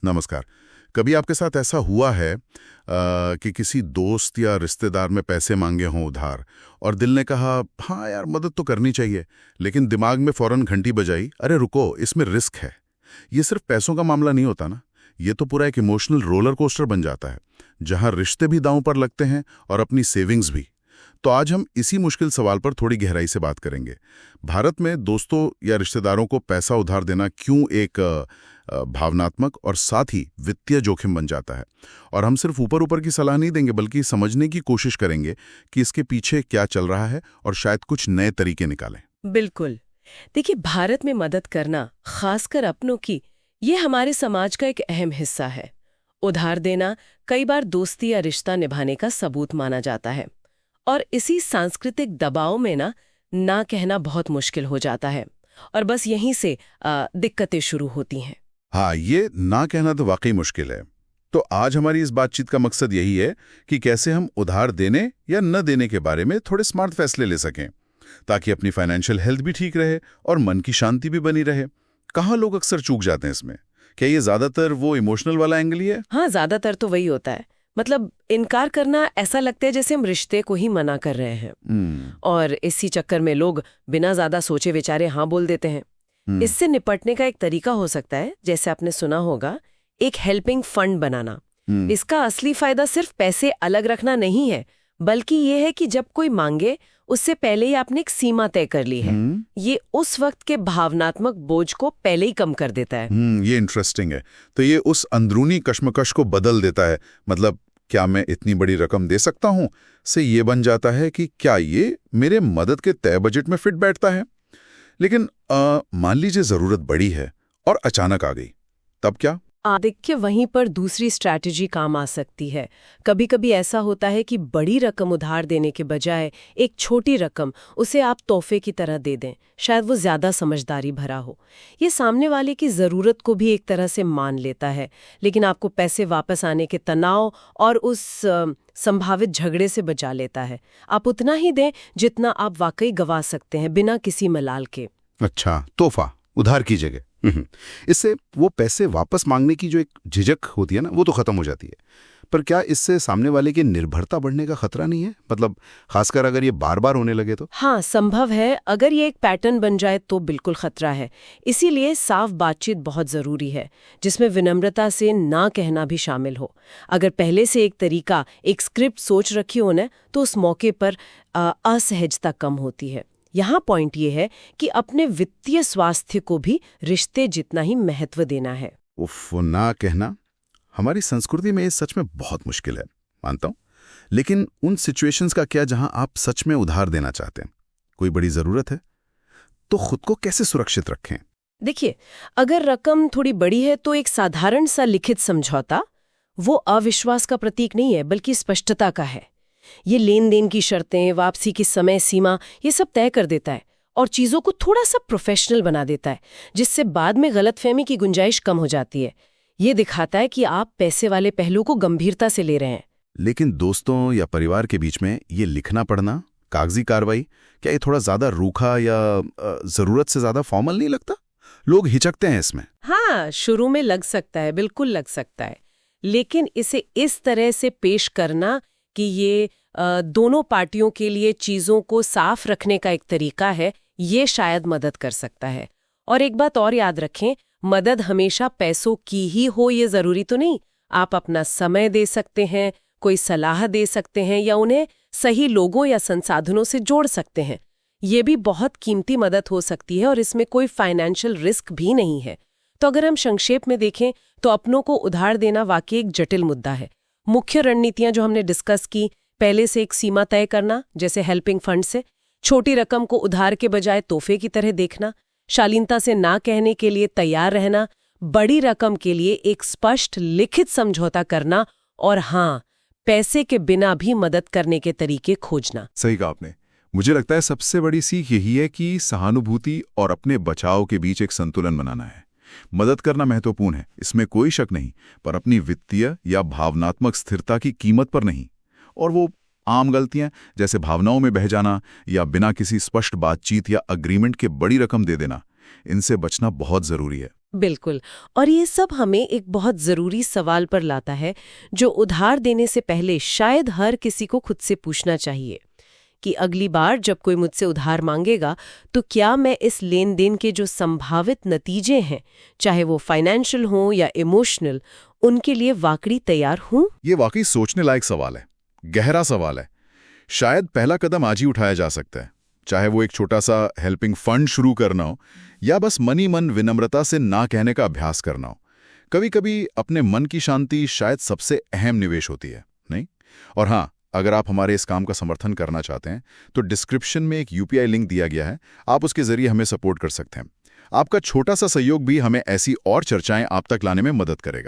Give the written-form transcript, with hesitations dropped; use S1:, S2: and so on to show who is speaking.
S1: नमस्कार। कभी आपके साथ ऐसा हुआ है कि किसी दोस्त या रिश्तेदार में पैसे मांगे हों उधार और दिल ने कहा हाँ यार मदद तो करनी चाहिए, लेकिन दिमाग में फौरन घंटी बजाई, अरे रुको इसमें रिस्क है। ये सिर्फ पैसों का मामला नहीं होता ना, ये तो पूरा एक इमोशनल रोलर कोस्टर बन जाता है, जहां रिश्ते भी दांव पर लगते हैं और अपनी सेविंग्स भी। तो आज हम इसी मुश्किल सवाल पर थोड़ी गहराई से बात करेंगे। भारत में दोस्तों या रिश्तेदारों को पैसा उधार देना क्यों एक भावनात्मक और साथ ही वित्तीय जोखिम बन जाता है। और हम सिर्फ ऊपर ऊपर की सलाह नहीं देंगे, बल्कि समझने की कोशिश करेंगे कि इसके पीछे क्या चल रहा है और शायद कुछ नए तरीके निकालें।
S2: बिल्कुल। देखिए, भारत में मदद करना, खासकर अपनों की, ये हमारे समाज का एक अहम हिस्सा है। उधार देना कई बार दोस्ती या रिश्ता निभाने का सबूत माना जाता है, और इसी सांस्कृतिक दबाव में ना कहना बहुत मुश्किल हो जाता है, और बस यहीं से दिक्कतें शुरू होती हैं।
S1: हाँ, ये ना कहना तो वाकई मुश्किल है। तो आज हमारी इस बातचीत का मकसद यही है कि कैसे हम उधार देने या न देने के बारे में थोड़े स्मार्ट फैसले ले सकें, ताकि अपनी फाइनेंशियल हेल्थ भी ठीक रहे और मन की शांति भी बनी रहे। कहाँ लोग अक्सर चूक जाते हैं इसमें? क्या ये ज्यादातर वो इमोशनल वाला एंगल ही है?
S2: हाँ, ज्यादातर तो वही होता है। मतलब इनकार करना ऐसा लगता है जैसे हम रिश्ते को ही मना कर रहे हैं, और इसी चक्कर में लोग बिना ज्यादा सोचे विचारे हाँ बोल देते हैं। इससे निपटने का एक तरीका हो सकता है, जैसे आपने सुना होगा, एक हेल्पिंग फंड बनाना। इसका असली फायदा सिर्फ पैसे अलग रखना नहीं है, बल्कि ये है कि जब कोई मांगे उससे पहले ही आपने एक सीमा तय कर ली है। ये उस वक्त के भावनात्मक बोझ को पहले ही कम कर देता है।
S1: ये इंटरेस्टिंग है। तो ये उस अंदरूनी कश्मकश को बदल देता है। मतलब क्या मैं इतनी बड़ी रकम दे सकता हूं से ये बन जाता है कि क्या ये मेरे मदद के तय बजट में फिट बैठता है। लेकिन मान लीजिए जरूरत बड़ी है और अचानक आ गई, तब क्या?
S2: देखिए, वहीं पर दूसरी स्ट्रैटेजी काम आ सकती है। कभी कभी ऐसा होता है कि बड़ी रकम उधार देने के बजाय एक छोटी रकम उसे आप तोहफे की तरह दे दें। शायद वो ज्यादा समझदारी भरा हो। ये सामने वाले की जरूरत को भी एक तरह से मान लेता है, लेकिन आपको पैसे वापस आने के तनाव और उस संभावित झगड़े से बचा लेता है। आप उतना ही दें जितना आप वाकई गंवा सकते हैं, बिना किसी मलाल के।
S1: अच्छा, तोहफा उधार की जगह। इससे वो पैसे वापस मांगने की जो एक झिझक होती है ना, वो तो खत्म हो जाती है। पर क्या इससे सामने वाले की निर्भरता बढ़ने का खतरा नहीं है? मतलब खासकर अगर ये बार बार होने लगे तो?
S2: हाँ, संभव है। अगर ये एक पैटर्न बन जाए तो बिल्कुल खतरा है। इसीलिए साफ बातचीत बहुत जरूरी है, जिसमें विनम्रता से ना कहना भी शामिल हो। अगर पहले से एक तरीका, एक स्क्रिप्ट सोच रखी हो ना, तो उस मौके पर असहजता कम होती है। यहाँ पॉइंट ये है कि अपने वित्तीय स्वास्थ्य को भी रिश्ते जितना ही महत्व देना है।
S1: उफ, ना कहना हमारी संस्कृति में ये सच में बहुत मुश्किल है, मानता हूं। लेकिन उन सिचुएशंस का क्या जहां आप सच में उधार देना चाहते हैं, कोई बड़ी जरूरत है, तो खुद को कैसे सुरक्षित रखें?
S2: देखिए, अगर रकम थोड़ी बड़ी है तो एक साधारण सा लिखित समझौता वो अविश्वास का प्रतीक नहीं है, बल्कि स्पष्टता का है। ये लेन देन की शर्तें, वापसी की समय सीमा, ये सब तय कर देता है और चीजों को थोड़ा सा प्रोफेशनल बना देता है, जिससे बाद में गलतफहमी की गुंजाइश कम हो जाती है। ये दिखाता है कि आप पैसे वाले पहलू को गंभीरता से ले रहे हैं।
S1: लेकिन दोस्तों या परिवार के बीच में ये लिखना पढ़ना, कागजी कार्रवाई, क्या ये थोड़ा ज्यादा रूखा या जरूरत से ज्यादा फॉर्मल नहीं लगता? लोग हिचकते हैं इसमें।
S2: हाँ, शुरू में लग सकता है, बिल्कुल लग सकता है। लेकिन इसे इस तरह से पेश करना कि ये दोनों पार्टियों के लिए चीजों को साफ रखने का एक तरीका है, ये शायद मदद कर सकता है। और एक बात और याद रखें, मदद हमेशा पैसों की ही हो ये जरूरी तो नहीं। आप अपना समय दे सकते हैं, कोई सलाह दे सकते हैं, या उन्हें सही लोगों या संसाधनों से जोड़ सकते हैं। ये भी बहुत कीमती मदद हो सकती है, और इसमें कोई फाइनेंशियल रिस्क भी नहीं है। तो अगर हम संक्षेप में देखें तो अपनों को उधार देना वाकई एक जटिल मुद्दा है। मुख्य रणनीतियां जो हमने डिस्कस की, पहले से एक सीमा तय करना, जैसे हेल्पिंग फंड से, छोटी रकम को उधार के बजाय तोहफे की तरह देखना, शालीनता से ना कहने के लिए तैयार रहना, बड़ी रकम के लिए एक स्पष्ट लिखित समझौता करना, और हाँ, पैसे के बिना भी मदद करने के तरीके खोजना।
S3: सही कहा आपने। मुझे लगता है सबसे बड़ी सीख यही है कि सहानुभूति और अपने बचाव के बीच एक संतुलन बनाना है। मदद करना महत्वपूर्ण है, इसमें कोई शक नहीं, पर अपनी वित्तीय या भावनात्मक स्थिरता की कीमत पर नहीं। और वो आम गलतियां, जैसे भावनाओं में बह जाना या बिना किसी स्पष्ट बातचीत या अग्रीमेंट के बड़ी रकम दे देना, इनसे बचना बहुत ज़रूरी है।
S2: बिल्कुल। और ये सब हमें एक बहुत ज़रूरी सवाल पर लाता है जो उधार देने से पहले शायद हर किसी को खुद से पूछना चाहिए कि अगली बार जब कोई मुझसे उधार मांगेगा तो क्या मैं इस लेन देन के जो संभावित नतीजे हैं, चाहे वो फाइनेंशियल हो या इमोशनल, उनके लिए वाकई तैयार हूं?
S3: ये वाकई सोचने लायक सवाल है, गहरा सवाल है। शायद पहला कदम आज ही उठाया जा सकता है, चाहे वो एक छोटा सा हेल्पिंग फंड शुरू करना हो या बस मनी मन विनम्रता से ना कहने का अभ्यास करना हो। कभी कभी अपने मन की शांति शायद सबसे अहम निवेश होती है, नहीं? और हाँ, अगर आप हमारे इस काम का समर्थन करना चाहते हैं तो डिस्क्रिप्शन में एक यूपीआई लिंक दिया गया है, आप उसके जरिए हमें सपोर्ट कर सकते हैं। आपका छोटा सा सहयोग भी हमें ऐसी और चर्चाएं आप तक लाने में मदद करेगा।